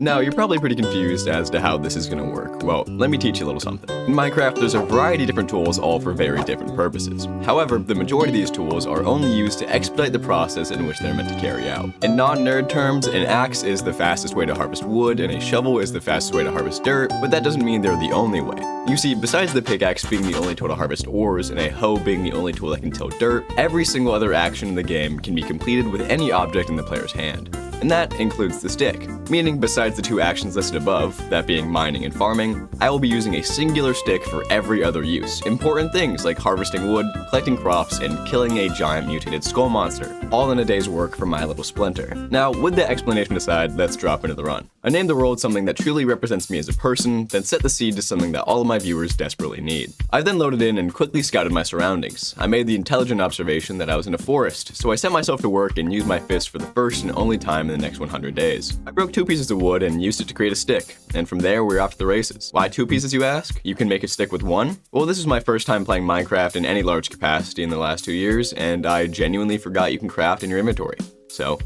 Now, you're probably pretty confused as to how this is going to work. Well, let me teach you a little something. In Minecraft, there's a variety of different tools, all for very different purposes. However, the majority of these tools are only used to expedite the process in which they're meant to carry out. In non-nerd terms, an axe is the fastest way to harvest wood, and a shovel is the fastest way to harvest dirt, but that doesn't mean they're the only way. You see, besides the pickaxe being the only tool to harvest ores, and a hoe being the only tool that can till dirt, every single other action in the game can be completed with any object in the player's hand. And that includes the stick, meaning besides the two actions listed above, that being mining and farming, I will be using a singular stick for every other use. Important things like harvesting wood, collecting crops, and killing a giant mutated skull monster, all in a day's work for my little splinter. Now, with that explanation aside, let's drop into the run. I named the world something that truly represents me as a person, then set the seed to something that all of my viewers desperately need. I then loaded in and quickly scouted my surroundings. I made the intelligent observation that I was in a forest, so I set myself to work and used my fist for the first and only time in the next 100 days. I broke 2 pieces of wood and used it to create a stick, and from there we were off to the races. Why 2 pieces, you ask? You can make a stick with 1? Well, this is my first time playing Minecraft in any large capacity in the last 2 years, and I genuinely forgot you can craft in your inventory. So,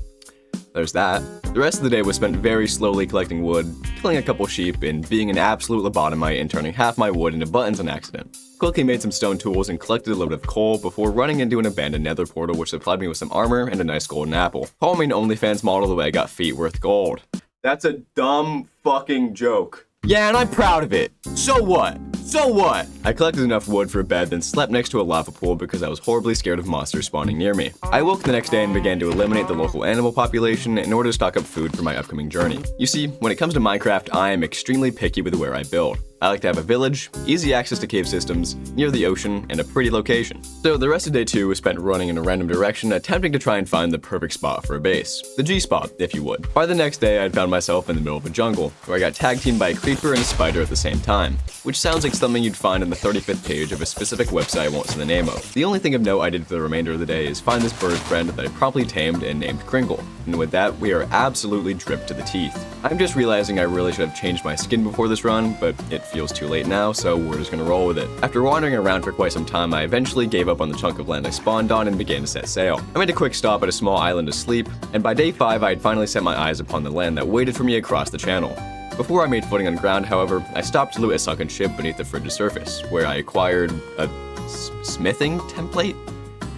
there's that. The rest of the day was spent very slowly collecting wood, killing a couple sheep, and being an absolute lobotomite and turning half my wood into buttons on accident. Quickly made some stone tools and collected a load of coal before running into an abandoned nether portal which supplied me with some armor and a nice golden apple. Call me an OnlyFans model the way I got feet worth gold. That's a dumb fucking joke. Yeah, and I'm proud of it. So what? So what? I collected enough wood for a bed, then slept next to a lava pool because I was horribly scared of monsters spawning near me. I woke the next day and began to eliminate the local animal population in order to stock up food for my upcoming journey. You see, when it comes to Minecraft, I am extremely picky with where I build. I like to have a village, easy access to cave systems, near the ocean, and a pretty location. So the rest of day 2 was spent running in a random direction, attempting to try and find the perfect spot for a base. The G-spot, if you would. By the next day, I had found myself in the middle of a jungle, where I got tag-teamed by a creeper and a spider at the same time, which sounds like something you'd find on the 35th page of a specific website I won't say the name of. The only thing of note I did for the remainder of the day is find this bird friend that I promptly tamed and named Kringle. And with that, we are absolutely dripped to the teeth. I'm just realizing I really should have changed my skin before this run, but it feels too late now, so we're just gonna roll with it. After wandering around for quite some time, I eventually gave up on the chunk of land I spawned on and began to set sail. I made a quick stop at a small island to sleep, and by day 5 I had finally set my eyes upon the land that waited for me across the channel. Before I made footing on ground, however, I stopped to loot a sunken ship beneath the frigid surface, where I acquired a smithing template?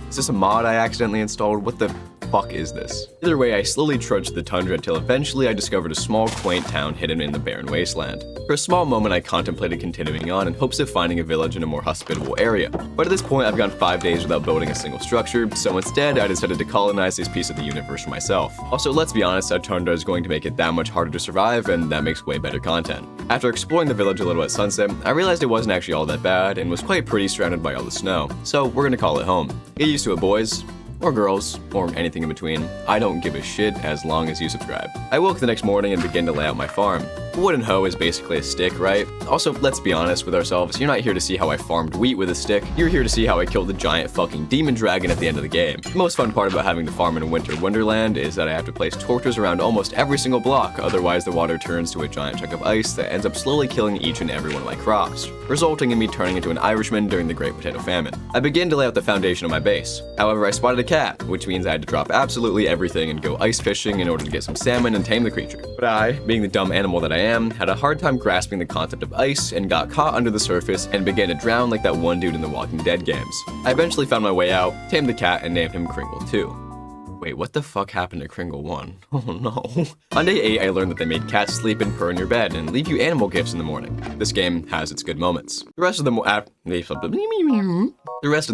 Is this a mod I accidentally installed? What the fuck is this? Either way, I slowly trudged the tundra until eventually I discovered a small, quaint town hidden in the barren wasteland. For a small moment, I contemplated continuing on in hopes of finding a village in a more hospitable area. But at this point, I've gone 5 days without building a single structure, so instead, I decided to colonize this piece of the universe for myself. Also, let's be honest, our tundra is going to make it that much harder to survive, and that makes way better content. After exploring the village a little at sunset, I realized it wasn't actually all that bad, and was quite pretty surrounded by all the snow. So we're gonna call it home. Get used to it, boys. Or girls, or anything in between. I don't give a shit as long as you subscribe. I woke the next morning and began to lay out my farm. A wooden hoe is basically a stick, right? Also, let's be honest with ourselves, you're not here to see how I farmed wheat with a stick, you're here to see how I killed the giant fucking demon dragon at the end of the game. The most fun part about having the farm in a winter wonderland is that I have to place torches around almost every single block, otherwise the water turns to a giant chunk of ice that ends up slowly killing each and every one of my crops, resulting in me turning into an Irishman during the Great Potato Famine. I began to lay out the foundation of my base. However, I spotted a cat, which means I had to drop absolutely everything and go ice fishing in order to get some salmon and tame the creature. But I, being the dumb animal that I am, had a hard time grasping the concept of ice and got caught under the surface and began to drown like that one dude in the Walking Dead games. I eventually found my way out, tamed the cat, and named him Kringle 2. Wait, what the fuck happened to Kringle 1? Oh no. On day 8, I learned that they made cats sleep and purr in your bed and leave you animal gifts in the morning. This game has its good moments. The rest of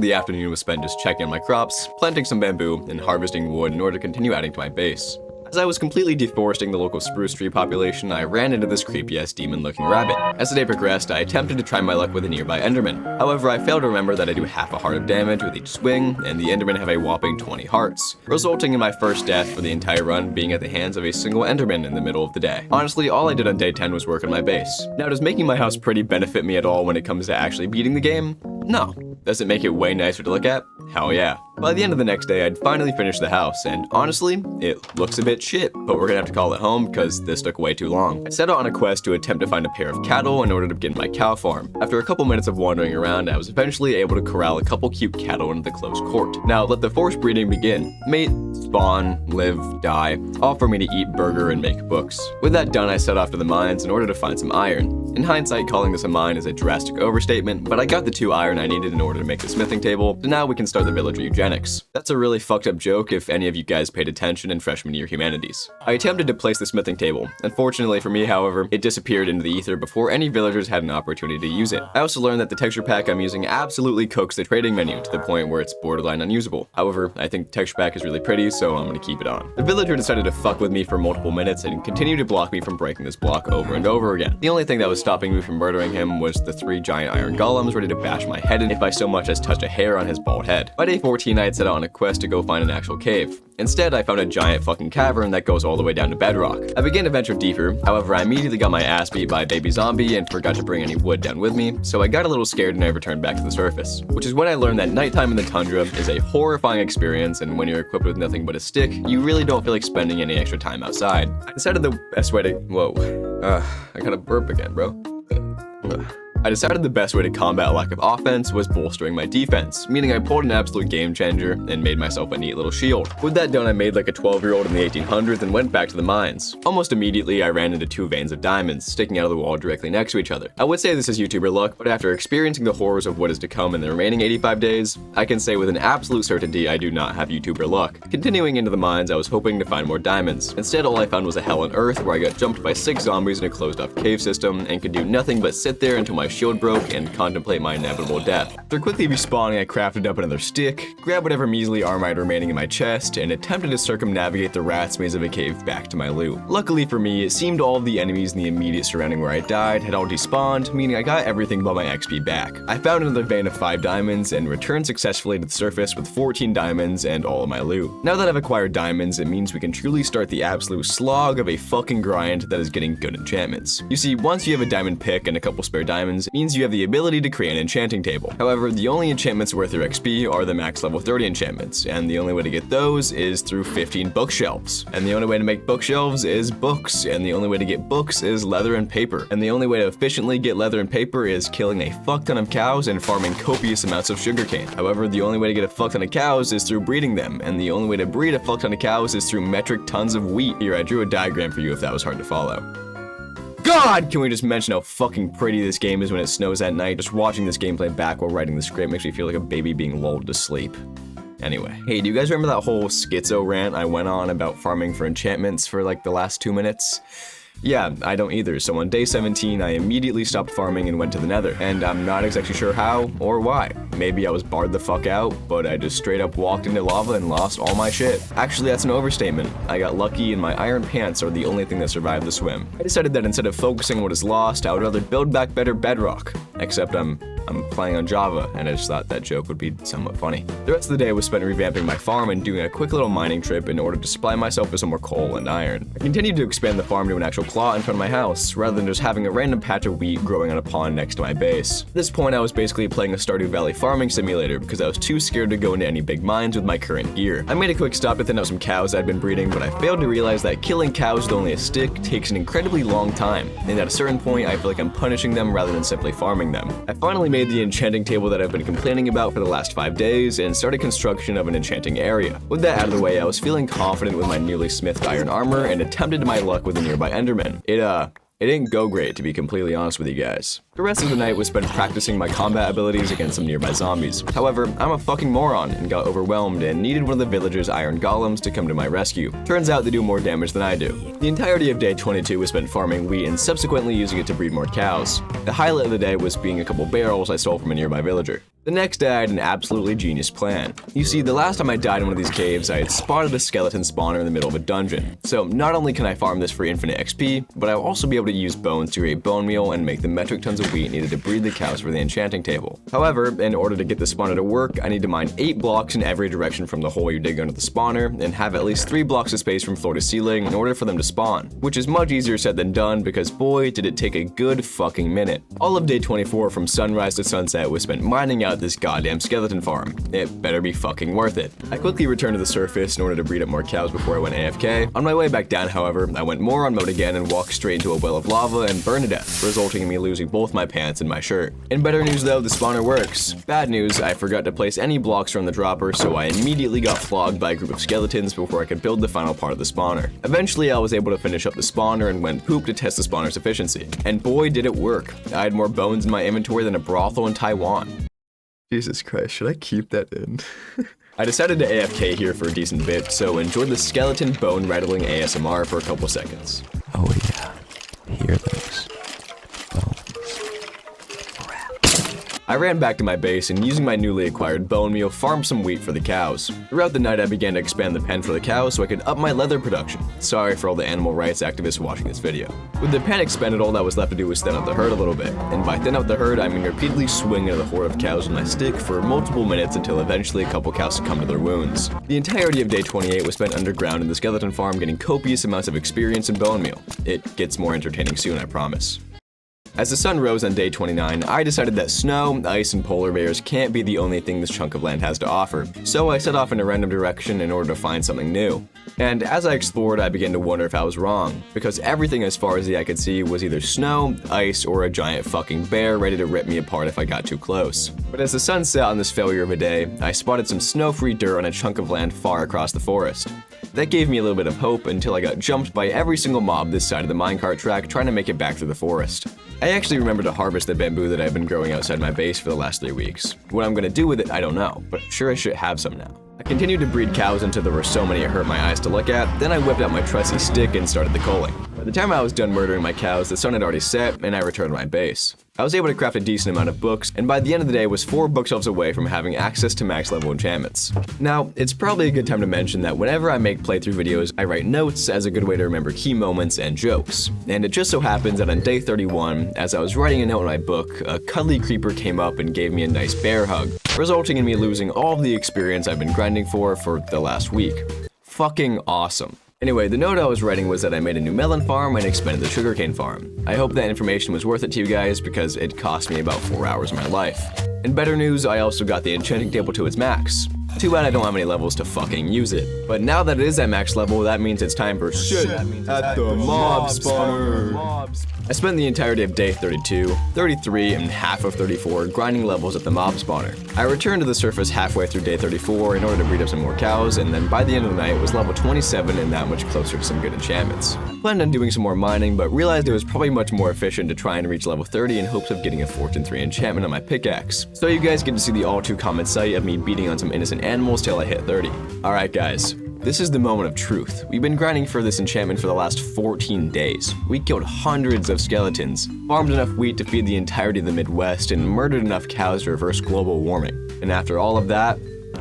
the afternoon was spent just checking on my crops, planting some bamboo, and harvesting wood in order to continue adding to my base. As I was completely deforesting the local spruce tree population, I ran into this creepy-ass demon-looking rabbit. As the day progressed, I attempted to try my luck with a nearby Enderman. However, I failed to remember that I do half a heart of damage with each swing, and the Endermen have a whopping 20 hearts, resulting in my first death for the entire run being at the hands of a single Enderman in the middle of the day. Honestly, all I did on day 10 was work on my base. Now, does making my house pretty benefit me at all when it comes to actually beating the game? No. Does it make it way nicer to look at? Hell yeah. By the end of the next day, I'd finally finished the house, and honestly, it looks a bit shit, but we're gonna have to call it home because this took way too long. I set out on a quest to attempt to find a pair of cattle in order to begin my cow farm. After a couple minutes of wandering around, I was eventually able to corral a couple cute cattle into the close court. Now, let the forced breeding begin. Mate, spawn, live, die, all for me to eat, burger, and make books. With that done, I set off to the mines in order to find some iron. In hindsight, calling this a mine is a drastic overstatement, but I got the 2 iron I needed in order to make the smithing table, so now we can start the villager eugenics. That's a really fucked up joke if any of you guys paid attention in freshman year humanities. I attempted to place the smithing table. Unfortunately for me, however, it disappeared into the ether before any villagers had an opportunity to use it. I also learned that the texture pack I'm using absolutely cooks the trading menu to the point where it's borderline unusable. However, I think the texture pack is really pretty, so I'm gonna keep it on. The villager decided to fuck with me for multiple minutes and continued to block me from breaking this block over and over again. The only thing that was stopping me from murdering him was the 3 giant iron golems ready to bash my head in if I so much as touched a hair on his bald head. By day 14, I had set out on a quest to go find an actual cave. Instead, I found a giant fucking cavern that goes all the way down to bedrock. I began to venture deeper, however, I immediately got my ass beat by a baby zombie and forgot to bring any wood down with me, so I got a little scared and I returned back to the surface. Which is when I learned that nighttime in the tundra is a horrifying experience, and when you're equipped with nothing but a stick, you really don't feel like spending any extra time outside. I decided the best way to— I gotta burp again, bro. I decided the best way to combat a lack of offense was bolstering my defense, meaning I pulled an absolute game changer and made myself a neat little shield. With that done, I made like a 12-year-old in the 1800s and went back to the mines. Almost immediately, I ran into 2 veins of diamonds sticking out of the wall directly next to each other. I would say this is YouTuber luck, but after experiencing the horrors of what is to come in the remaining 85 days, I can say with an absolute certainty I do not have YouTuber luck. Continuing into the mines, I was hoping to find more diamonds. Instead, all I found was a hell on earth where I got jumped by 6 zombies in a closed-off cave system and could do nothing but sit there until my shield broke and contemplate my inevitable death. After quickly respawning, I crafted up another stick, grabbed whatever measly armor I had remaining in my chest, and attempted to circumnavigate the rat's maze of a cave back to my loot. Luckily for me, it seemed all of the enemies in the immediate surrounding where I died had all despawned, meaning I got everything but my XP back. I found another vein of 5 diamonds and returned successfully to the surface with 14 diamonds and all of my loot. Now that I've acquired diamonds, it means we can truly start the absolute slog of a fucking grind that is getting good enchantments. You see, once you have a diamond pick and a couple spare diamonds, it means you have the ability to create an enchanting table. However, the only enchantments worth your XP are the max level 30 enchantments, and the only way to get those is through 15 bookshelves. And the only way to make bookshelves is books, and the only way to get books is leather and paper. And the only way to efficiently get leather and paper is killing a fuck ton of cows and farming copious amounts of sugarcane. However, the only way to get a fuck ton of cows is through breeding them, and the only way to breed a fuck ton of cows is through metric tons of wheat. Here, I drew a diagram for you if that was hard to follow. God! Can we just mention how fucking pretty this game is when it snows at night? Just watching this gameplay back while writing the script makes me feel like a baby being lulled to sleep. Anyway, hey, do you guys remember that whole schizo rant I went on about farming for enchantments for like the last 2 minutes? Yeah, I don't either, so on day 17, I immediately stopped farming and went to the nether, and I'm not exactly sure how or why. Maybe I was barred the fuck out, but I just straight up walked into lava and lost all my shit. Actually, that's an overstatement. I got lucky and my iron pants are the only thing that survived the swim. I decided that instead of focusing on what is lost, I would rather build back better bedrock. Except I'm playing on Java, and I just thought that joke would be somewhat funny. The rest of the day was spent revamping my farm and doing a quick little mining trip in order to supply myself with some more coal and iron. I continued to expand the farm to an actual plot in front of my house, rather than just having a random patch of wheat growing on a pond next to my base. At this point, I was basically playing a Stardew Valley farming simulator because I was too scared to go into any big mines with my current gear. I made a quick stop to thin out some cows I'd been breeding, but I failed to realize that killing cows with only a stick takes an incredibly long time, and at a certain point, I feel like I'm punishing them rather than simply farming them. I finally made the enchanting table that I've been complaining about for the last 5 days and started construction of an enchanting area. With that out of the way, I was feeling confident with my newly smithed iron armor and attempted my luck with a nearby enderman. It didn't go great, to be completely honest with you guys. The rest of the night was spent practicing my combat abilities against some nearby zombies. However, I'm a fucking moron and got overwhelmed and needed one of the villagers' iron golems to come to my rescue. Turns out they do more damage than I do. The entirety of day 22 was spent farming wheat and subsequently using it to breed more cows. The highlight of the day was being a couple barrels I stole from a nearby villager. The next day, I had an absolutely genius plan. You see, the last time I died in one of these caves, I had spotted a skeleton spawner in the middle of a dungeon. So not only can I farm this for infinite XP, but I'll also be able to use bones to create bone meal and make the metric tons of wheat needed to breed the cows for the enchanting table. However, in order to get the spawner to work, I need to mine 8 blocks in every direction from the hole you dig under the spawner, and have at least 3 blocks of space from floor to ceiling in order for them to spawn, which is much easier said than done because boy, did it take a good fucking minute. All of day 24 from sunrise to sunset was spent mining out out this goddamn skeleton farm. It better be fucking worth it. I quickly returned to the surface in order to breed up more cows before I went AFK. On my way back down, however, I went moron mode again and walked straight into a well of lava and burned to death, resulting in me losing both my pants and my shirt. In better news though, the spawner works. Bad news, I forgot to place any blocks from the dropper, so I immediately got flogged by a group of skeletons before I could build the final part of the spawner. Eventually, I was able to finish up the spawner and went poop to test the spawner's efficiency. And boy, did it work. I had more bones in my inventory than a brothel in Taiwan. Jesus Christ, should I keep that in? I decided to AFK here for a decent bit, so enjoyed the skeleton bone rattling ASMR for a couple seconds. Oh yeah, hear those bones. I ran back to my base and using my newly acquired bone meal farmed some wheat for the cows. Throughout the night I began to expand the pen for the cows so I could up my leather production. Sorry for all the animal rights activists watching this video. With the pen expanded, all that was left to do was thin out the herd a little bit. And by thin out the herd, I mean repeatedly swing at the horde of cows with my stick for multiple minutes until eventually a couple cows succumbed to their wounds. The entirety of day 28 was spent underground in the skeleton farm getting copious amounts of experience in bone meal. It gets more entertaining soon, I promise. As the sun rose on day 29, I decided that snow, ice, and polar bears can't be the only thing this chunk of land has to offer, so I set off in a random direction in order to find something new. And as I explored, I began to wonder if I was wrong, because everything as far as the eye could see was either snow, ice, or a giant fucking bear ready to rip me apart if I got too close. But as the sun set on this failure of a day, I spotted some snow-free dirt on a chunk of land far across the forest. That gave me a little bit of hope until I got jumped by every single mob this side of the minecart track trying to make it back through the forest. I actually remembered to harvest the bamboo that I've been growing outside my base for the last 3 weeks. What I'm gonna do with it, I don't know, but I'm sure I should have some now. I continued to breed cows until there were so many it hurt my eyes to look at, then I whipped out my trusty stick and started the culling. By the time I was done murdering my cows, the sun had already set, and I returned to my base. I was able to craft a decent amount of books, and by the end of the day was 4 bookshelves away from having access to max level enchantments. Now, it's probably a good time to mention that whenever I make playthrough videos, I write notes as a good way to remember key moments and jokes. And it just so happens that on day 31, as I was writing a note in my book, a cuddly creeper came up and gave me a nice bear hug, resulting in me losing all of the experience I've been grinding for the last week. Fucking awesome. Anyway, the note I was writing was that I made a new melon farm and expanded the sugarcane farm. I hope that information was worth it to you guys because it cost me about 4 hours of my life. In better news, I also got the enchanting table to its max. Too bad I don't have any levels to fucking use it. But now that it is at max level, that means it's time for shit at the mob spawner. I spent the entirety of day 32, 33, and half of 34 grinding levels at the mob spawner. I returned to the surface halfway through day 34 in order to breed up some more cows, and then by the end of the night was level 27 and that much closer to some good enchantments. Planned on doing some more mining, but realized it was probably much more efficient to try and reach level 30 in hopes of getting a Fortune 3 enchantment on my pickaxe. So you guys get to see the all too common sight of me beating on some innocent animals till I hit 30. Alright guys, this is the moment of truth. We've been grinding for this enchantment for the last 14 days. We killed hundreds of skeletons, farmed enough wheat to feed the entirety of the Midwest, and murdered enough cows to reverse global warming. And after all of that,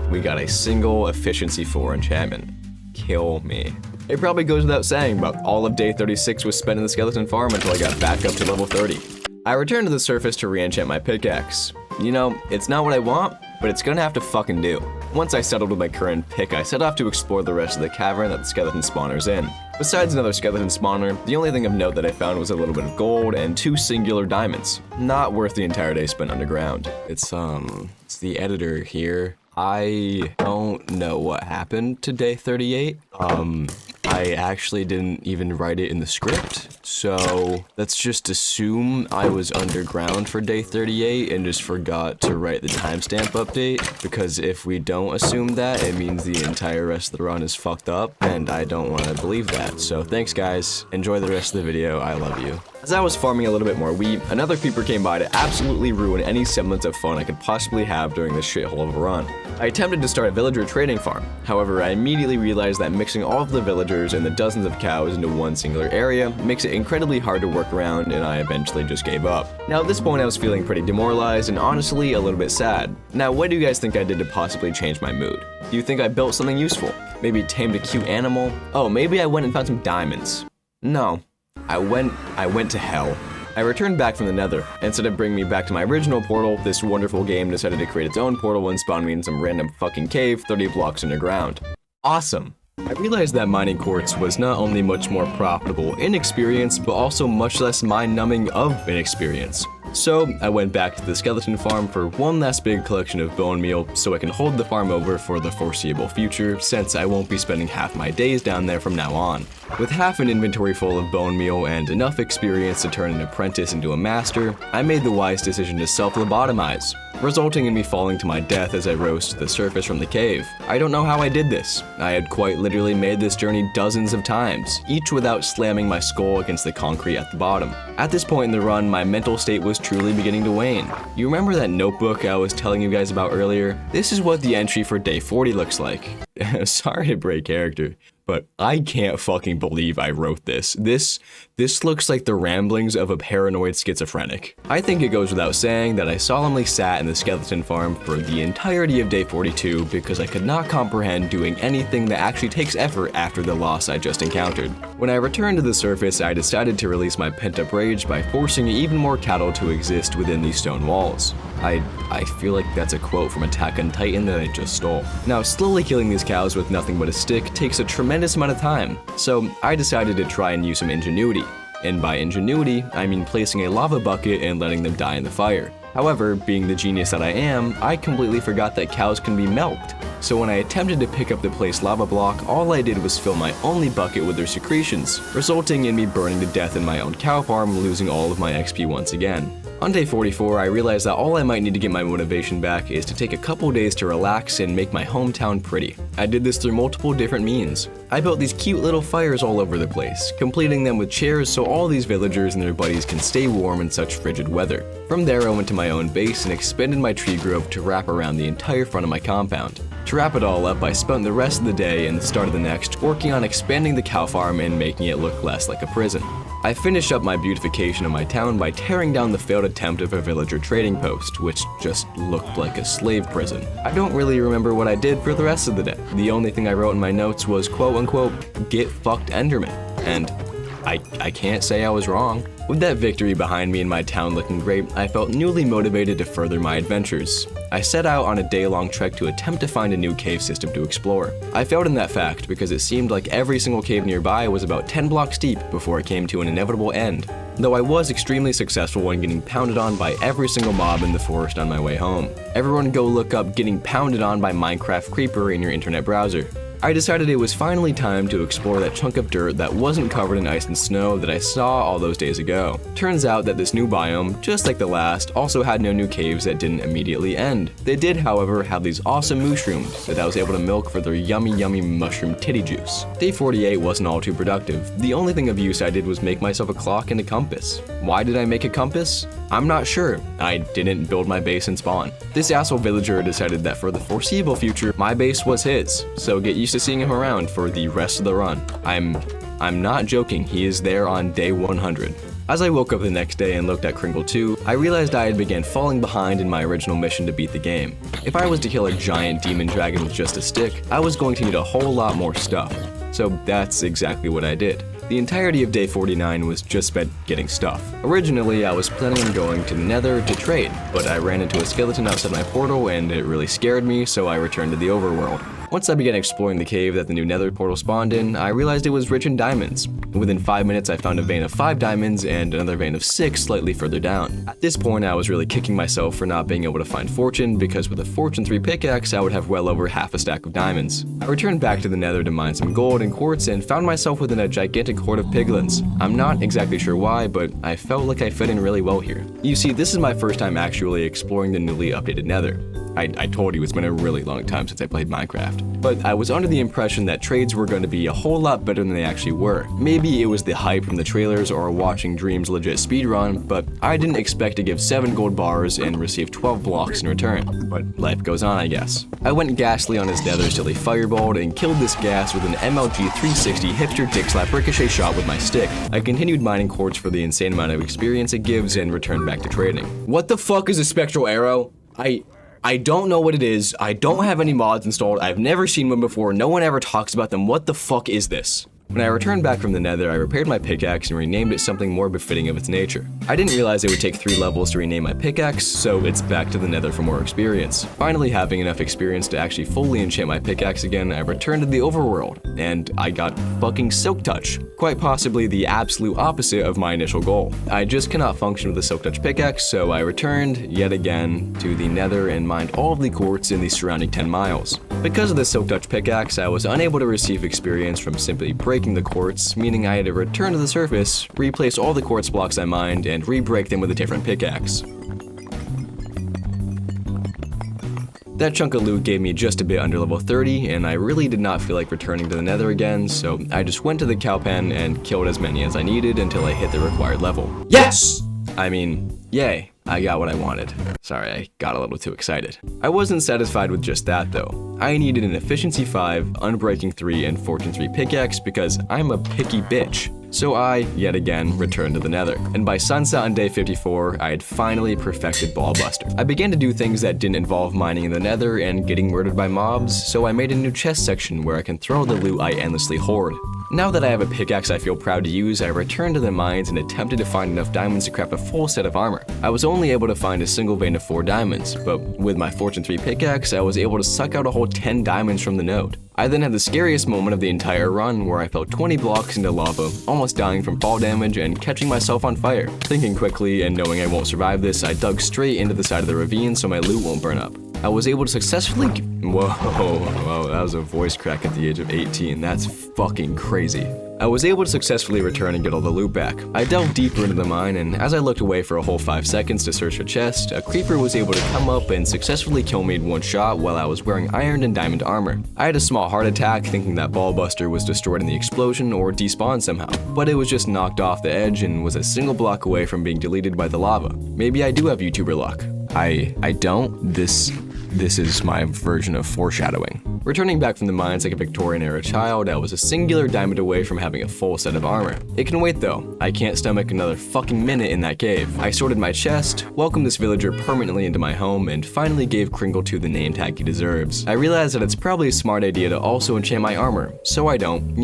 we got a single efficiency 4 enchantment. Kill me. It probably goes without saying, but all of day 36 was spent in the skeleton farm until I got back up to level 30. I returned to the surface to re-enchant my pickaxe. You know, it's not what I want, but it's gonna have to fucking do. Once I settled with my current pick, I set off to explore the rest of the cavern that the skeleton spawner's in. Besides another skeleton spawner, the only thing of note that I found was a little bit of gold and 2 singular diamonds. Not worth the entire day spent underground. It's the editor here. I don't know what happened to day 38. I actually didn't even write it in the script, so let's just assume I was underground for day 38 and just forgot to write the timestamp update, because if we don't assume that, it means the entire rest of the run is fucked up, and I don't want to believe that. So thanks guys, enjoy the rest of the video, I love you. As I was farming a little bit more wheat, another creeper came by to absolutely ruin any semblance of fun I could possibly have during this shithole of a run. I attempted to start a villager trading farm. However, I immediately realized that mixing all of the villagers and the dozens of cows into one singular area makes it incredibly hard to work around, and I eventually just gave up. Now at this point I was feeling pretty demoralized and honestly a little bit sad. Now what do you guys think I did to possibly change my mood? Do you think I built something useful? Maybe tamed a cute animal? Oh, maybe I went and found some diamonds. No. I went to hell. I returned back from the nether. Instead of bringing me back to my original portal, this wonderful game decided to create its own portal and spawn me in some random fucking cave 30 blocks underground. Awesome. I realized that mining quartz was not only much more profitable in experience, but also much less mind-numbing of inexperience. So I went back to the skeleton farm for one last big collection of bone meal so I can hold the farm over for the foreseeable future, since I won't be spending half my days down there from now on. With half an inventory full of bone meal and enough experience to turn an apprentice into a master, I made the wise decision to self-lobotomize, resulting in me falling to my death as I rose to the surface from the cave. I don't know how I did this. I had quite literally made this journey dozens of times, each without slamming my skull against the concrete at the bottom. At this point in the run, my mental state was truly beginning to wane. You remember that notebook I was telling you guys about earlier? This is what the entry for day 40 looks like. Sorry to break character, but I can't fucking believe I wrote this. This looks like the ramblings of a paranoid schizophrenic. I think it goes without saying that I solemnly sat in the skeleton farm for the entirety of day 42 because I could not comprehend doing anything that actually takes effort after the loss I just encountered. When I returned to the surface, I decided to release my pent-up rage by forcing even more cattle to exist within these stone walls. I feel like that's a quote from Attack on Titan that I just stole. Now, slowly killing these cows with nothing but a stick takes a tremendous amount of time, so I decided to try and use some ingenuity. And by ingenuity, I mean placing a lava bucket and letting them die in the fire. However, being the genius that I am, I completely forgot that cows can be milked. So when I attempted to pick up the placed lava block, all I did was fill my only bucket with their secretions, resulting in me burning to death in my own cow farm, losing all of my XP once again. On day 44, I realized that all I might need to get my motivation back is to take a couple days to relax and make my hometown pretty. I did this through multiple different means. I built these cute little fires all over the place, completing them with chairs so all these villagers and their buddies can stay warm in such frigid weather. From there, I went to my own base and expanded my tree grove to wrap around the entire front of my compound. To wrap it all up, I spent the rest of the day and the start of the next working on expanding the cow farm and making it look less like a prison. I finished up my beautification of my town by tearing down the failed attempt of a villager trading post, which just looked like a slave prison. I don't really remember what I did for the rest of the day. The only thing I wrote in my notes was quote-unquote, "Get fucked Enderman," and I can't say I was wrong. With that victory behind me and my town looking great, I felt newly motivated to further my adventures. I set out on a day-long trek to attempt to find a new cave system to explore. I failed in that fact because it seemed like every single cave nearby was about 10 blocks deep before it came to an inevitable end, though I was extremely successful when getting pounded on by every single mob in the forest on my way home. Everyone go look up "Getting Pounded On by Minecraft Creeper" in your internet browser. I decided it was finally time to explore that chunk of dirt that wasn't covered in ice and snow that I saw all those days ago. Turns out that this new biome, just like the last, also had no new caves that didn't immediately end. They did, however, have these awesome mushrooms that I was able to milk for their yummy mushroom titty juice. Day 48 wasn't all too productive. The only thing of use I did was make myself a clock and a compass. Why did I make a compass? I'm not sure. I didn't build my base and spawn. This asshole villager decided that for the foreseeable future, my base was his, so get used to seeing him around for the rest of the run. I'm not joking, he is there on day 100. As I woke up the next day and looked at Kringle 2, I realized I had began falling behind in my original mission to beat the game. If I was to kill a giant demon dragon with just a stick, I was going to need a whole lot more stuff. So that's exactly what I did. The entirety of day 49 was just spent getting stuff. Originally, I was planning on going to the Nether to trade, but I ran into a skeleton outside my portal and it really scared me, so I returned to the overworld. Once I began exploring the cave that the new Nether portal spawned in, I realized it was rich in diamonds. Within 5 minutes, I found a vein of 5 diamonds and another vein of 6 slightly further down. At this point, I was really kicking myself for not being able to find fortune, because with a fortune 3 pickaxe, I would have well over half a stack of diamonds. I returned back to the Nether to mine some gold and quartz and found myself within a gigantic horde of piglins. I'm not exactly sure why, but I felt like I fit in really well here. You see, this is my first time actually exploring the newly updated Nether. I told you it's been a really long time since I played Minecraft. But I was under the impression that trades were going to be a whole lot better than they actually were. Maybe it was the hype from the trailers or watching Dream's legit speedrun, but I didn't expect to give 7 gold bars and receive 12 blocks in return. But life goes on, I guess. I went ghastly on his nethers till he fireballed and killed this gas with an MLG 360 hipster dick slap ricochet shot with my stick. I continued mining quartz for the insane amount of experience it gives and returned back to trading. What the fuck is a spectral arrow? I don't know what it is. I don't have any mods installed. I've never seen one before. No one ever talks about them. What the fuck is this? When I returned back from the nether, I repaired my pickaxe and renamed it something more befitting of its nature. I didn't realize it would take 3 levels to rename my pickaxe, so it's back to the nether for more experience. Finally having enough experience to actually fully enchant my pickaxe again, I returned to the overworld, and I got fucking Silk Touch. Quite possibly the absolute opposite of my initial goal. I just cannot function with a Silk Touch pickaxe, so I returned, yet again, to the nether and mined all of the quartz in the surrounding 10 miles. Because of the Silk Touch pickaxe, I was unable to receive experience from simply breaking the quartz, meaning I had to return to the surface, replace all the quartz blocks I mined, and re-break them with a different pickaxe. That chunk of loot gave me just a bit under level 30, and I really did not feel like returning to the nether again, so I just went to the cow pen and killed as many as I needed until I hit the required level. Yes! I mean, yay, I got what I wanted. Sorry, I got a little too excited. I wasn't satisfied with just that though. I needed an Efficiency 5, Unbreaking 3, and Fortune 3 pickaxe because I'm a picky bitch. So I, yet again, returned to the nether, and by sunset on day 54, I had finally perfected Ballbuster. I began to do things that didn't involve mining in the nether and getting murdered by mobs, so I made a new chest section where I can throw the loot I endlessly hoard. Now that I have a pickaxe I feel proud to use, I returned to the mines and attempted to find enough diamonds to craft a full set of armor. I was only able to find a single vein of 4 diamonds, but with my Fortune 3 pickaxe, I was able to suck out a whole 10 diamonds from the node. I then had the scariest moment of the entire run where I fell 20 blocks into lava, almost dying from fall damage and catching myself on fire. Thinking quickly and knowing I won't survive this, I dug straight into the side of the ravine so my loot won't burn up. I was able to successfully Whoa, that was a voice crack at the age of 18. That's fucking crazy. I was able to successfully return and get all the loot back. I delved deeper into the mine, and as I looked away for a whole 5 seconds to search for chest, a creeper was able to come up and successfully kill me in one shot while I was wearing iron and diamond armor. I had a small heart attack thinking that Ballbuster was destroyed in the explosion or despawned somehow, but it was just knocked off the edge and was a single block away from being deleted by the lava. Maybe I do have YouTuber luck. I don't. This is my version of foreshadowing. Returning back from the mines like a Victorian-era child, I was a singular diamond away from having a full set of armor. It can wait though. I can't stomach another fucking minute in that cave. I sorted my chest, welcomed this villager permanently into my home, and finally gave Kringle2 the name tag he deserves. I realized that it's probably a smart idea to also enchant my armor, so I don't,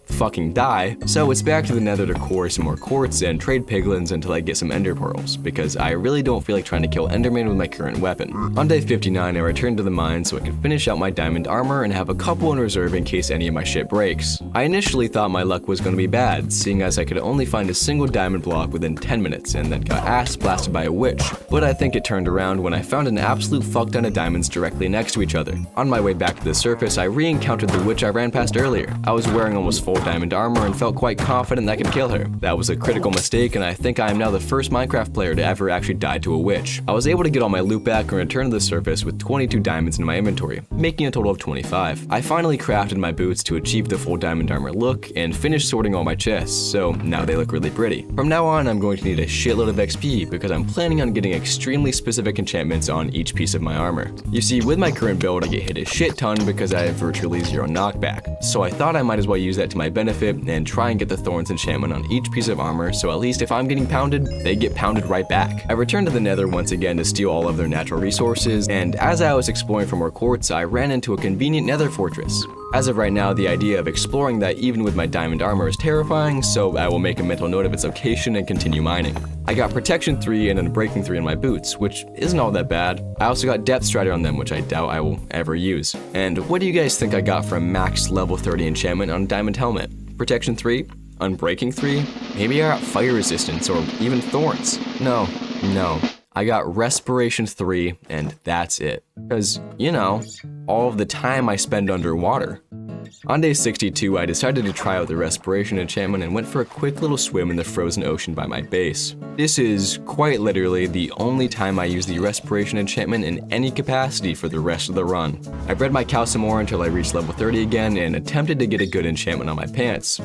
fucking die. So it's back to the nether to core some more quartz and trade piglins until I get some ender pearls, because I really don't feel like trying to kill enderman with my current weapon. On day 59, I returned to the mine so I could finish out my diamond armor and have a couple in reserve in case any of my shit breaks. I initially thought my luck was going to be bad, seeing as I could only find a single diamond block within 10 minutes and then got ass blasted by a witch, but I think it turned around when I found an absolute fuck ton of diamonds directly next to each other. On my way back to the surface, I re-encountered the witch I ran past earlier. I was wearing almost full diamond armor and felt quite confident that I could kill her. That was a critical mistake, and I think I am now the first Minecraft player to ever actually die to a witch. I was able to get all my loot back and return to the surface with 22 diamonds in my inventory, making a total of 25. I finally crafted my boots to achieve the full diamond armor look and finished sorting all my chests, so now they look really pretty. From now on, I'm going to need a shitload of XP because I'm planning on getting extremely specific enchantments on each piece of my armor. You see, with my current build, I get hit a shit ton because I have virtually 0 knockback, so I thought I might as well use that to my benefit and try and get the Thorns enchantment on each piece of armor, so at least if I'm getting pounded, they get pounded right back. I returned to the nether once again to steal all of their natural resources, and as I was exploring for more quartz, I ran into a convenient nether fortress. As of right now, the idea of exploring that even with my diamond armor is terrifying, so I will make a mental note of its location and continue mining. I got Protection 3 and Unbreaking 3 on my boots, which isn't all that bad. I also got Depth Strider on them, which I doubt I will ever use. And what do you guys think I got for a max level 30 enchantment on a diamond helmet? Protection 3? Unbreaking 3? Maybe I got Fire Resistance or even Thorns. No. I got Respiration 3, and that's it. Because, all of the time I spend underwater. On day 62, I decided to try out the Respiration enchantment and went for a quick little swim in the frozen ocean by my base. This is, quite literally, the only time I use the Respiration enchantment in any capacity for the rest of the run. I bred my cow some more until I reached level 30 again and attempted to get a good enchantment on my pants.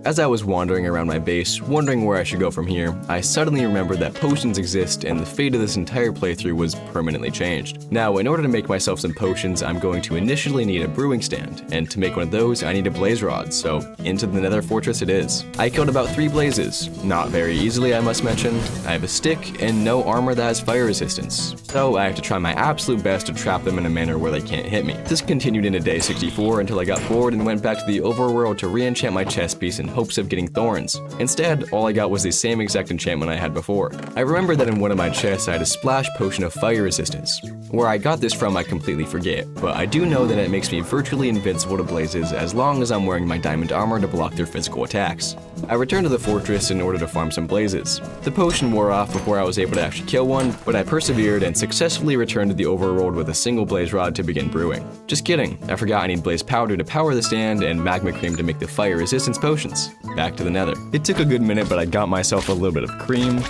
As I was wandering around my base, wondering where I should go from here, I suddenly remembered that potions exist and the fate of this entire playthrough was permanently changed. Now, in order to make myself some potions, I'm going to initially need a brewing stand, and to make one of those, I need a blaze rod, so into the nether fortress it is. I killed about 3 blazes, not very easily I must mention. I have a stick and no armor that has fire resistance, so I have to try my absolute best to trap them in a manner where they can't hit me. This continued into day 64 until I got bored and went back to the overworld to re-enchant my chest piece in hopes of getting thorns. Instead, all I got was the same exact enchantment I had before. I remember that in one of my chests I had a splash potion of fire resistance. Where I got this from I completely forget, but I do know that it makes me virtually invincible to blazes as long as I'm wearing my diamond armor to block their physical attacks. I returned to the fortress in order to farm some blazes. The potion wore off before I was able to actually kill one, but I persevered and successfully returned to the overworld with a single blaze rod to begin brewing. Just kidding, I forgot I need blaze powder to power the stand and magma cream to make the fire resistance potions. Back to the nether. It took a good minute, but I got myself a little bit of cream.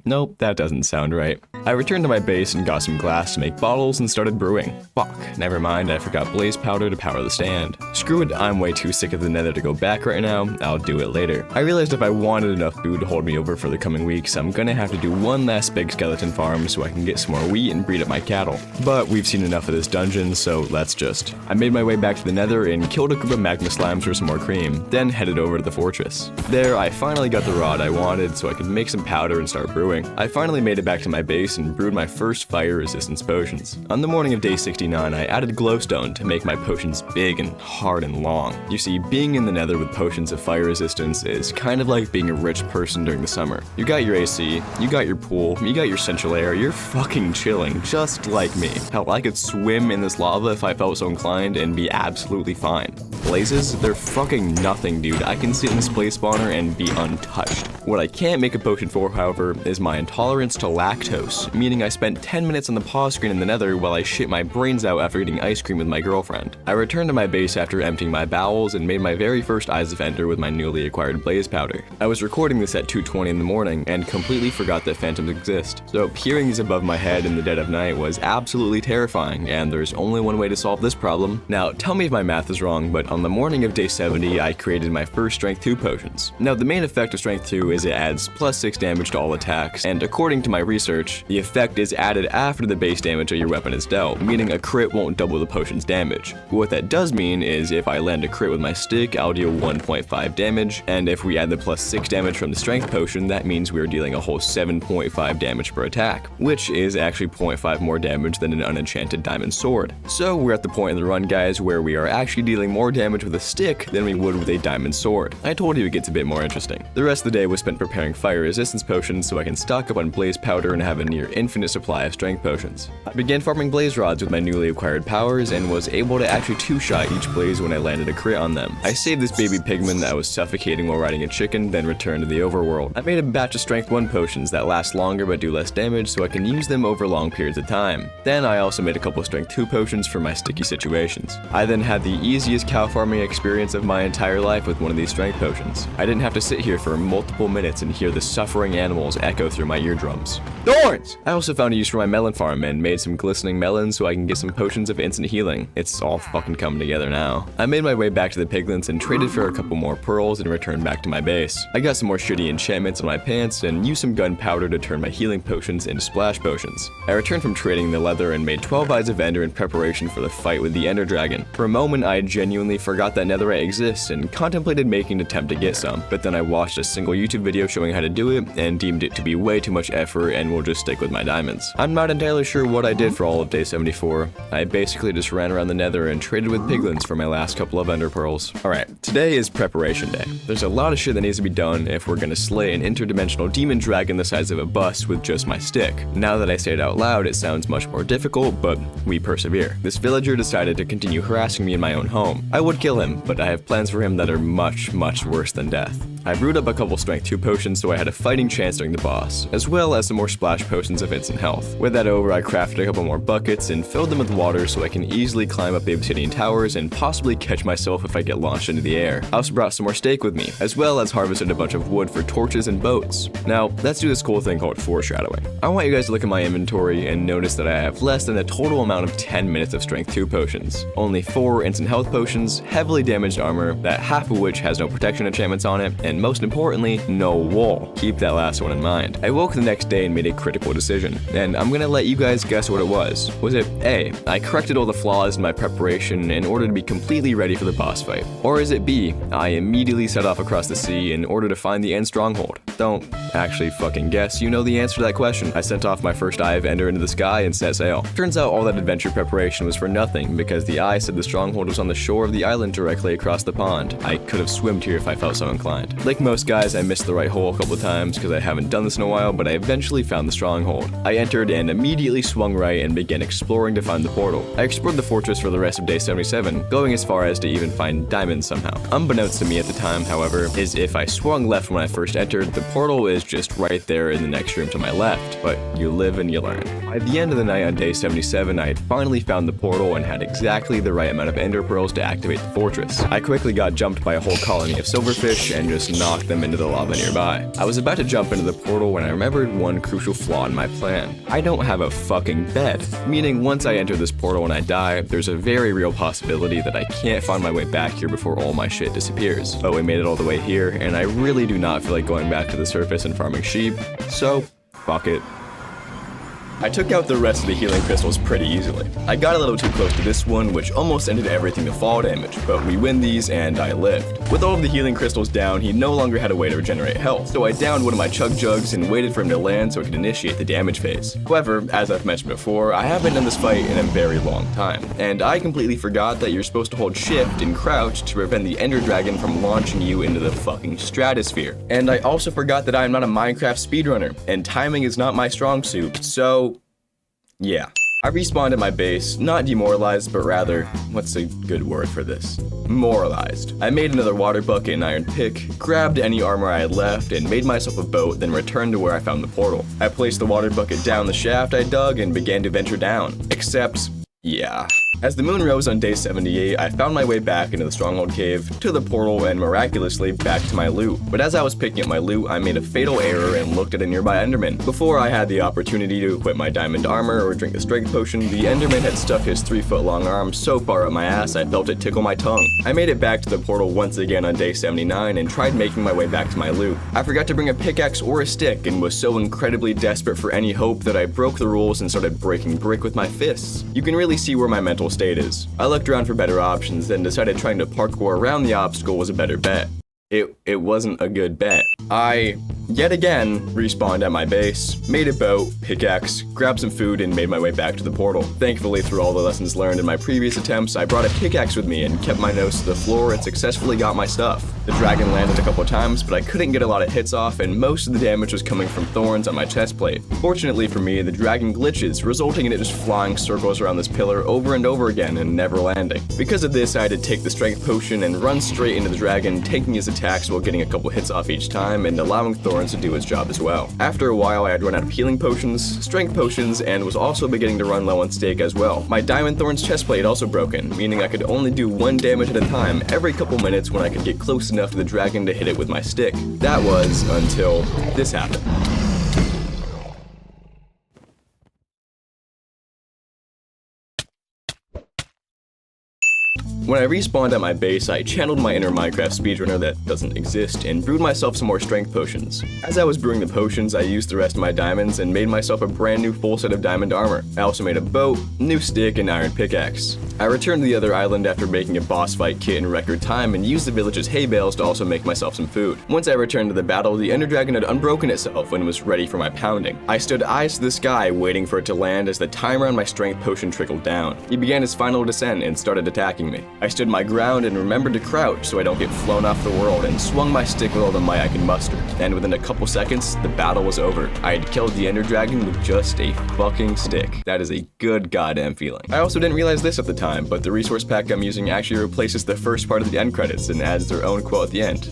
Nope, that doesn't sound right. I returned to my base and got some glass to make bottles and started brewing. Fuck, never mind, I forgot blaze powder to power the stand. Screw it, I'm way too sick of the nether to go back right now, I'll do it later. I realized if I wanted enough food to hold me over for the coming weeks, I'm gonna have to do one last big skeleton farm so I can get some more wheat and breed up my cattle. But we've seen enough of this dungeon, so let's just. I made my way back to the nether and killed a group of magma slimes for some more cream, then headed over to the fortress. There, I finally got the rod I wanted so I could make some powder and start brewing. I finally made it back to my base and brewed my first fire resistance potions. On the morning of day 69, I added glowstone to make my potions big and hard and long. You see, being in the nether with potions of fire resistance is kind of like being a rich person during the summer. You got your AC, you got your pool, you got your central air, you're fucking chilling, just like me. Hell, I could swim in this lava if I felt so inclined and be absolutely fine. Blazes, they're fucking nothing, dude. I can sit in this blaze spawner and be untouched. What I can't make a potion for, however, is my intolerance to lactose, meaning I spent 10 minutes on the pause screen in the nether while I shit my brains out after eating ice cream with my girlfriend. I returned to my base after emptying my bowels and made my very first Eyes of Ender with my newly acquired blaze powder. I was recording this at 2:20 in the morning and completely forgot that phantoms exist, so hearing these above my head in the dead of night was absolutely terrifying, and there's only one way to solve this problem. Now, tell me if my math is wrong, but on the morning of day 70, I created my first Strength 2 potions. Now, the main effect of Strength 2 is it adds +6 damage to all attacks, and according to my research, the effect is added after the base damage of your weapon is dealt, meaning a crit won't double the potion's damage. What that does mean is if I land a crit with my stick, I'll deal 1.5 damage, and if we add the +6 damage from the strength potion, that means we're dealing a whole 7.5 damage per attack, which is actually 0.5 more damage than an unenchanted diamond sword. So we're at the point in the run, guys, where we are actually dealing more damage with a stick than we would with a diamond sword. I told you it gets a bit more interesting. The rest of the day was spent preparing fire resistance potions so I can stock up on blaze powder and have a near infinite supply of strength potions. I began farming blaze rods with my newly acquired powers and was able to actually two-shot each blaze when I landed a crit on them. I saved this baby pigman that was suffocating while riding a chicken, then returned to the overworld. I made a batch of strength 1 potions that last longer but do less damage so I can use them over long periods of time. Then I also made a couple of strength 2 potions for my sticky situations. I then had the easiest cow farming experience of my entire life with one of these strength potions. I didn't have to sit here for multiple minutes and hear the suffering animals echo through my eardrums. Thorns! I also found a use for my melon farm and made some glistening melons so I can get some potions of instant healing. It's all fucking coming together now. I made my way back to the piglins and traded for a couple more pearls and returned back to my base. I got some more shitty enchantments on my pants and used some gunpowder to turn my healing potions into splash potions. I returned from trading the leather and made 12 Eyes of Ender in preparation for the fight with the Ender Dragon. For a moment, I genuinely forgot that netherite exists and contemplated making an attempt to get some, but then I watched a single YouTube video showing how to do it and deemed it to be way too much effort and will just stick with my diamonds. I'm not entirely sure what I did for all of day 74. I basically just ran around the nether and traded with piglins for my last couple of ender pearls. Alright, today is preparation day. There's a lot of shit that needs to be done if we're gonna slay an interdimensional demon dragon the size of a bus with just my stick. Now that I say it out loud, it sounds much more difficult, but we persevere. This villager decided to continue harassing me in my own home. I would kill him, but I have plans for him that are much, much worse than death. I brewed up a couple strength 2 potions so I had a fighting chance during the boss, as well as some more splash potions of instant health. With that over, I crafted a couple more buckets and filled them with water so I can easily climb up the obsidian towers and possibly catch myself if I get launched into the air. I also brought some more steak with me, as well as harvested a bunch of wood for torches and boats. Now, let's do this cool thing called foreshadowing. I want you guys to look at my inventory and notice that I have less than a total amount of 10 minutes of strength 2 potions. Only 4 instant health potions, heavily damaged armor, that half of which has no protection enchantments on it, and most importantly, no wall. Keep that last one in mind. I woke the next day and made a critical decision, and I'm gonna let you guys guess what it was. Was it A, I corrected all the flaws in my preparation in order to be completely ready for the boss fight? Or is it B, I immediately set off across the sea in order to find the end stronghold? Don't actually fucking guess, you know the answer to that question. I sent off my first Eye of Ender into the sky and set sail. Turns out all that adventure preparation was for nothing because the eye said the stronghold was on the shore of the island directly across the pond. I could have swum here if I felt so inclined. Like most guys, I missed the right hole a couple of times because I haven't done this in a while, but I eventually found the stronghold. I entered and immediately swung right and began exploring to find the portal. I explored the fortress for the rest of day 77, going as far as to even find diamonds somehow. Unbeknownst to me at the time, however, is if I swung left when I first entered, the portal is just right there in the next room to my left, but you live and you learn. By the end of the night on day 77, I had finally found the portal and had exactly the right amount of ender pearls to activate the fortress. I quickly got jumped by a whole colony of silverfish and just knocked them into the lava nearby. I was about to jump into the portal when I remembered one crucial flaw in my plan. I don't have a fucking bed, meaning once I enter this portal and I die, there's a very real possibility that I can't find my way back here before all my shit disappears. But we made it all the way here, and I really do not feel like going back to the surface and farming sheep, so fuck it. I took out the rest of the healing crystals pretty easily. I got a little too close to this one, which almost ended everything to fall damage, but we win these and I lived. With all of the healing crystals down, he no longer had a way to regenerate health, so I downed one of my chug jugs and waited for him to land so I could initiate the damage phase. However, as I've mentioned before, I haven't done this fight in a very long time, and I completely forgot that you're supposed to hold shift and crouch to prevent the ender dragon from launching you into the fucking stratosphere. And I also forgot that I am not a Minecraft speedrunner, and timing is not my strong suit, so yeah. I respawned at my base, not demoralized, but rather, what's a good word for this? Moralized. I made another water bucket and iron pick, grabbed any armor I had left, and made myself a boat, then returned to where I found the portal. I placed the water bucket down the shaft I dug and began to venture down. Except, yeah. As the moon rose on day 78, I found my way back into the stronghold cave, to the portal, and miraculously back to my loot. But as I was picking up my loot, I made a fatal error and looked at a nearby enderman. Before I had the opportunity to equip my diamond armor or drink the strength potion, the enderman had stuck his 3-foot-long arm so far up my ass I felt it tickle my tongue. I made it back to the portal once again on day 79 and tried making my way back to my loot. I forgot to bring a pickaxe or a stick and was so incredibly desperate for any hope that I broke the rules and started breaking brick with my fists. You can really see where my mental state is. I looked around for better options and decided trying to parkour around the obstacle was a better bet. It wasn't a good bet. I, yet again, respawned at my base, made a boat, pickaxe, grabbed some food, and made my way back to the portal. Thankfully, through all the lessons learned in my previous attempts, I brought a pickaxe with me and kept my nose to the floor and successfully got my stuff. The dragon landed a couple times, but I couldn't get a lot of hits off, and most of the damage was coming from thorns on my chest plate. Fortunately for me, the dragon glitches, resulting in it just flying circles around this pillar over and over again and never landing. Because of this, I had to take the strength potion and run straight into the dragon, taking his attacks while getting a couple hits off each time and allowing thorns to do its job as well. After a while, I had run out of healing potions, strength potions, and was also beginning to run low on steak as well. My diamond thorns chestplate had also broken, meaning I could only do one damage at a time every couple minutes when I could get close enough to the dragon to hit it with my stick. That was until this happened. When I respawned at my base, I channeled my inner Minecraft speedrunner that doesn't exist and brewed myself some more strength potions. As I was brewing the potions, I used the rest of my diamonds and made myself a brand new full set of diamond armor. I also made a boat, new stick, and iron pickaxe. I returned to the other island after making a boss fight kit in record time and used the village's hay bales to also make myself some food. Once I returned to the battle, the ender dragon had unbroken itself and was ready for my pounding. I stood eyes to the sky waiting for it to land as the timer on my strength potion trickled down. He began his final descent and started attacking me. I stood my ground and remembered to crouch so I don't get flown off the world and swung my stick with all the might I could muster. And within a couple seconds, the battle was over. I had killed the ender dragon with just a fucking stick. That is a good goddamn feeling. I also didn't realize this at the time, but the resource pack I'm using actually replaces the first part of the end credits and adds their own quote at the end.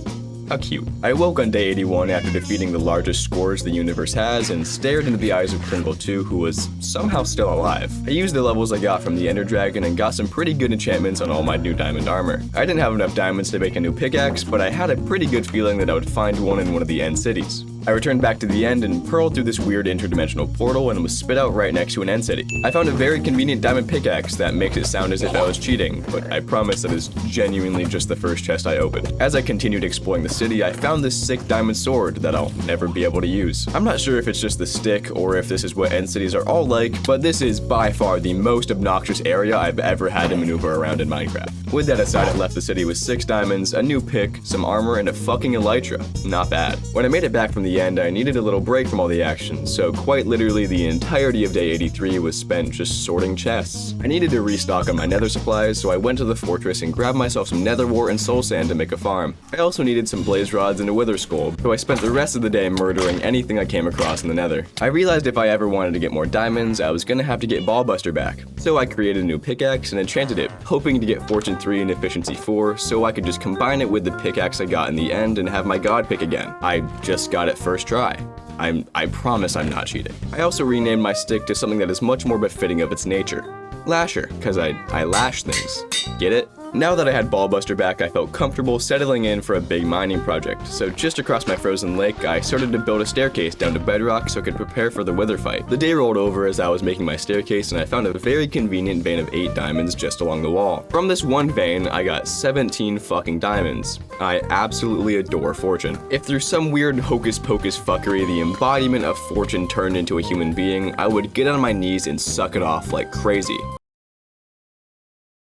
How cute. I woke on day 81 after defeating the largest scourge the universe has and stared into the eyes of Pringle 2, who was somehow still alive. I used the levels I got from the Ender Dragon and got some pretty good enchantments on all my new diamond armor. I didn't have enough diamonds to make a new pickaxe, but I had a pretty good feeling that I would find one in one of the end cities. I returned back to the end and pearled through this weird interdimensional portal and was spit out right next to an end city. I found a very convenient diamond pickaxe that makes it sound as if I was cheating, but I promise that is genuinely just the first chest I opened. As I continued exploring the city, I found this sick diamond sword that I'll never be able to use. I'm not sure if it's just the stick or if this is what end cities are all like, but this is by far the most obnoxious area I've ever had to maneuver around in Minecraft. With that aside, I left the city with 6 diamonds, a new pick, some armor, and a fucking elytra. Not bad. When I made it back from the end, I needed a little break from all the action, so quite literally the entirety of day 83 was spent just sorting chests. I needed to restock on my nether supplies, so I went to the fortress and grabbed myself some nether wart and soul sand to make a farm. I also needed some blaze rods and a wither skull, so I spent the rest of the day murdering anything I came across in the nether. I realized if I ever wanted to get more diamonds, I was gonna have to get Ballbuster back, so I created a new pickaxe and enchanted it, hoping to get Fortune 3 and Efficiency 4 so I could just combine it with the pickaxe I got in the end and have my god pick again. I just got it first try. I promise I'm not cheating. I also renamed my stick to something that is much more befitting of its nature. Lasher, cause I lash things. Get it? Now that I had Ballbuster back, I felt comfortable settling in for a big mining project, so just across my frozen lake, I started to build a staircase down to bedrock so I could prepare for the wither fight. The day rolled over as I was making my staircase and I found a very convenient vein of 8 diamonds just along the wall. From this one vein, I got 17 fucking diamonds. I absolutely adore Fortune. If through some weird hocus pocus fuckery the embodiment of Fortune turned into a human being, I would get on my knees and suck it off like crazy.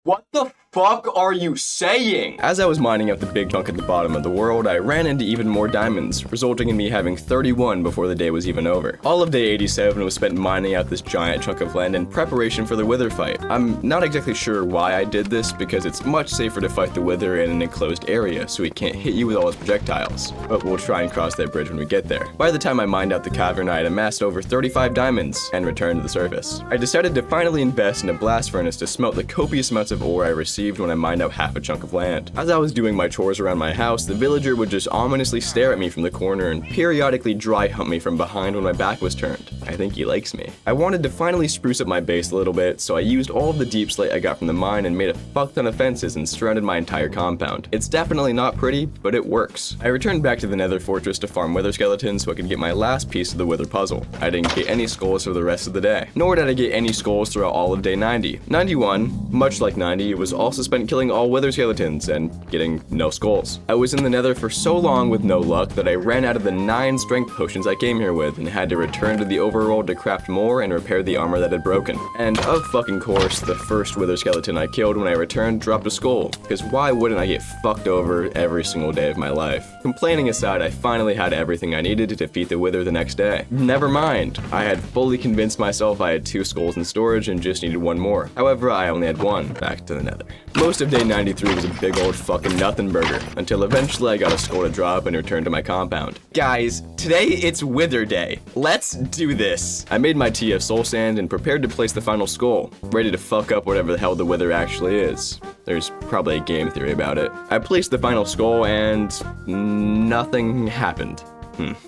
What the fuck are you saying? As I was mining out the big chunk at the bottom of the world, I ran into even more diamonds, resulting in me having 31 before the day was even over. All of day 87 was spent mining out this giant chunk of land in preparation for the wither fight. I'm not exactly sure why I did this, because it's much safer to fight the wither in an enclosed area so he can't hit you with all his projectiles, but we'll try and cross that bridge when we get there. By the time I mined out the cavern, I had amassed over 35 diamonds and returned to the surface. I decided to finally invest in a blast furnace to smelt the copious amounts of ore I received when I mined out half a chunk of land. As I was doing my chores around my house, the villager would just ominously stare at me from the corner and periodically dry hump me from behind when my back was turned. I think he likes me. I wanted to finally spruce up my base a little bit, so I used all of the deep slate I got from the mine and made a fuck ton of fences and surrounded my entire compound. It's definitely not pretty, but it works. I returned back to the nether fortress to farm wither skeletons so I could get my last piece of the wither puzzle. I didn't get any skulls for the rest of the day, nor did I get any skulls throughout all of day 90. 91, much like 90, was also spent killing all wither skeletons and getting no skulls. I was in the nether for so long with no luck that I ran out of the 9 strength potions I came here with and had to return to the overworld to craft more and repair the armor that had broken. And of fucking course, the first wither skeleton I killed when I returned dropped a skull, because why wouldn't I get fucked over every single day of my life? Complaining aside, I finally had everything I needed to defeat the wither the next day. Never mind, I had fully convinced myself I had 2 skulls in storage and just needed 1 more. However, I only had 1. Back to the nether. Most of day 93 was a big old fucking nothing burger, until eventually I got a skull to drop and returned to my compound. Guys, today it's wither day. Let's do this. I made my tea of soul sand and prepared to place the final skull, ready to fuck up whatever the hell the wither actually is. There's probably a game theory about it. I placed the final skull and nothing happened.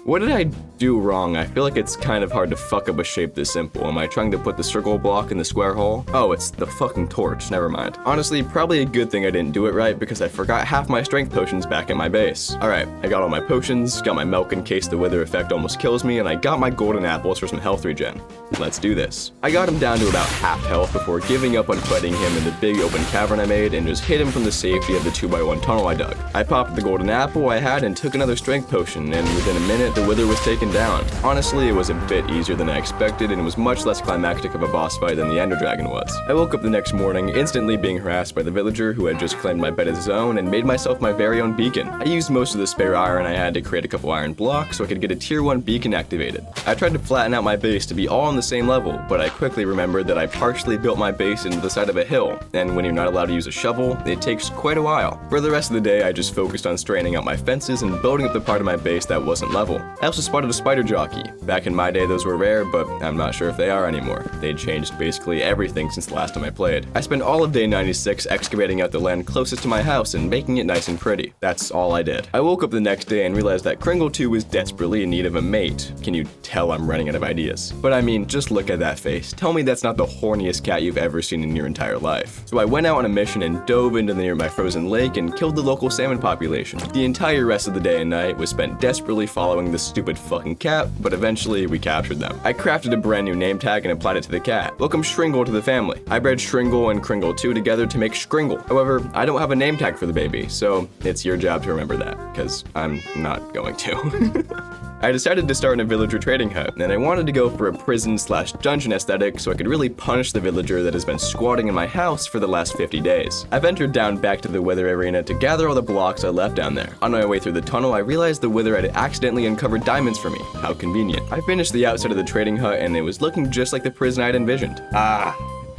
What did I do wrong? I feel like it's kind of hard to fuck up a shape this simple. Am I trying to put the circle block in the square hole? Oh, it's the fucking torch, never mind. Honestly, probably a good thing I didn't do it right because I forgot half my strength potions back at my base. Alright, I got all my potions, got my milk in case the wither effect almost kills me, and I got my golden apples for some health regen. Let's do this. I got him down to about half health before giving up on fighting him in the big open cavern I made and just hit him from the safety of the 2x1 tunnel I dug. I popped the golden apple I had and took another strength potion, and within a minute the wither was taken down. Honestly, it was a bit easier than I expected and was much less climactic of a boss fight than the Ender Dragon was. I woke up the next morning instantly being harassed by the villager who had just claimed my bed as his own and made myself my very own beacon. I used most of the spare iron I had to create a couple iron blocks so I could get a tier 1 beacon activated. I tried to flatten out my base to be all on the same level, but I quickly remembered that I partially built my base into the side of a hill, and when you're not allowed to use a shovel, it takes quite a while. For the rest of the day, I just focused on straightening out my fences and building up the part of my base that wasn't decent level. I also spotted a spider jockey. Back in my day those were rare, but I'm not sure if they are anymore. They'd changed basically everything since the last time I played. I spent all of day 96 excavating out the land closest to my house and making it nice and pretty. That's all I did. I woke up the next day and realized that Kringle 2 was desperately in need of a mate. Can you tell I'm running out of ideas? But I mean, just look at that face. Tell me that's not the horniest cat you've ever seen in your entire life. So I went out on a mission and dove into the nearby frozen lake and killed the local salmon population. The entire rest of the day and night was spent desperately following this stupid fucking cat, but eventually we captured them. I crafted a brand new name tag and applied it to the cat. Welcome Shringle to the family. I bred Shringle and Kringle 2 together to make Shkringle. However, I don't have a name tag for the baby, so it's your job to remember that, because I'm not going to. I decided to start in a villager trading hut, and I wanted to go for a prison/dungeon aesthetic so I could really punish the villager that has been squatting in my house for the last 50 days. I ventured down back to the Wither arena to gather all the blocks I left down there. On my way through the tunnel, I realized the Wither had accidentally uncovered diamonds for me. How convenient. I finished the outside of the trading hut and it was looking just like the prison I'd envisioned.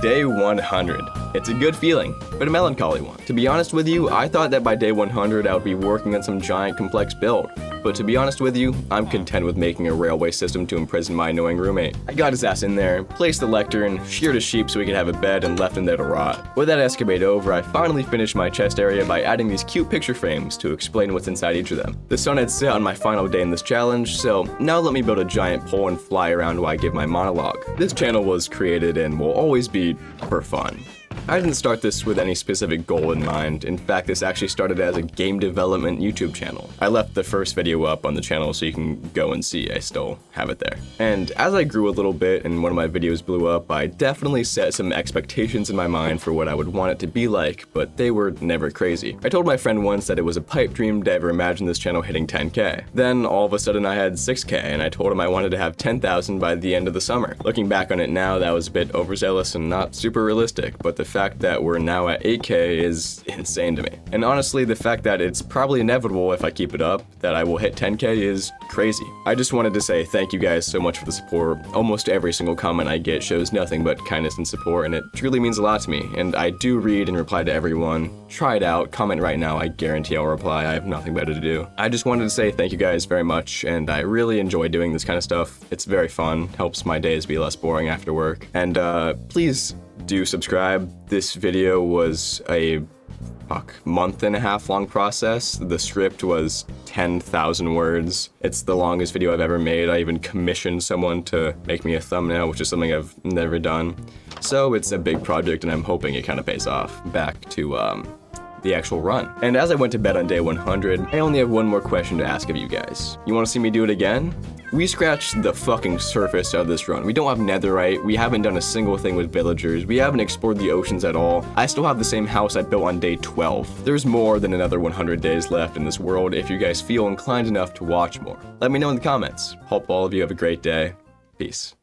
Day 100. It's a good feeling, but a melancholy one. To be honest with you, I thought that by day 100 I would be working on some giant complex build. But to be honest with you, I'm content with making a railway system to imprison my annoying roommate. I got his ass in there, placed the lectern, sheared a sheep so he could have a bed, and left him there to rot. With that escapade over, I finally finished my chest area by adding these cute picture frames to explain what's inside each of them. The sun had set on my final day in this challenge, so now let me build a giant pole and fly around while I give my monologue. This channel was created and will always be for fun. I didn't start this with any specific goal in mind. In fact, this actually started as a game development YouTube channel. I left the first video up on the channel so you can go and see. I still have it there. And as I grew a little bit and one of my videos blew up, I definitely set some expectations in my mind for what I would want it to be like, but they were never crazy. I told my friend once that it was a pipe dream to ever imagine this channel hitting 10K. Then all of a sudden I had 6K and I told him I wanted to have 10,000 by the end of the summer. Looking back on it now, that was a bit overzealous and not super realistic, but the fact that we're now at 8K is insane to me. And honestly, the fact that it's probably inevitable if I keep it up, that I will hit 10K is crazy. I just wanted to say thank you guys so much for the support. Almost every single comment I get shows nothing but kindness and support, and it truly means a lot to me. And I do read and reply to everyone. Try it out, comment right now, I guarantee I'll reply. I have nothing better to do. I just wanted to say thank you guys very much, and I really enjoy doing this kind of stuff. It's very fun, helps my days be less boring after work. And please do subscribe. This video was a month and a half long process. The script was 10,000 words. It's the longest video I've ever made. I even commissioned someone to make me a thumbnail, which is something I've never done. So it's a big project and I'm hoping it kind of pays off. Back to the actual run. And as I went to bed on day 100, I only have one more question to ask of you guys. You want to see me do it again? We scratched the fucking surface of this run. We don't have netherite, we haven't done a single thing with villagers, we haven't explored the oceans at all. I still have the same house I built on day 12. There's more than another 100 days left in this world if you guys feel inclined enough to watch more. Let me know in the comments. Hope all of you have a great day. Peace.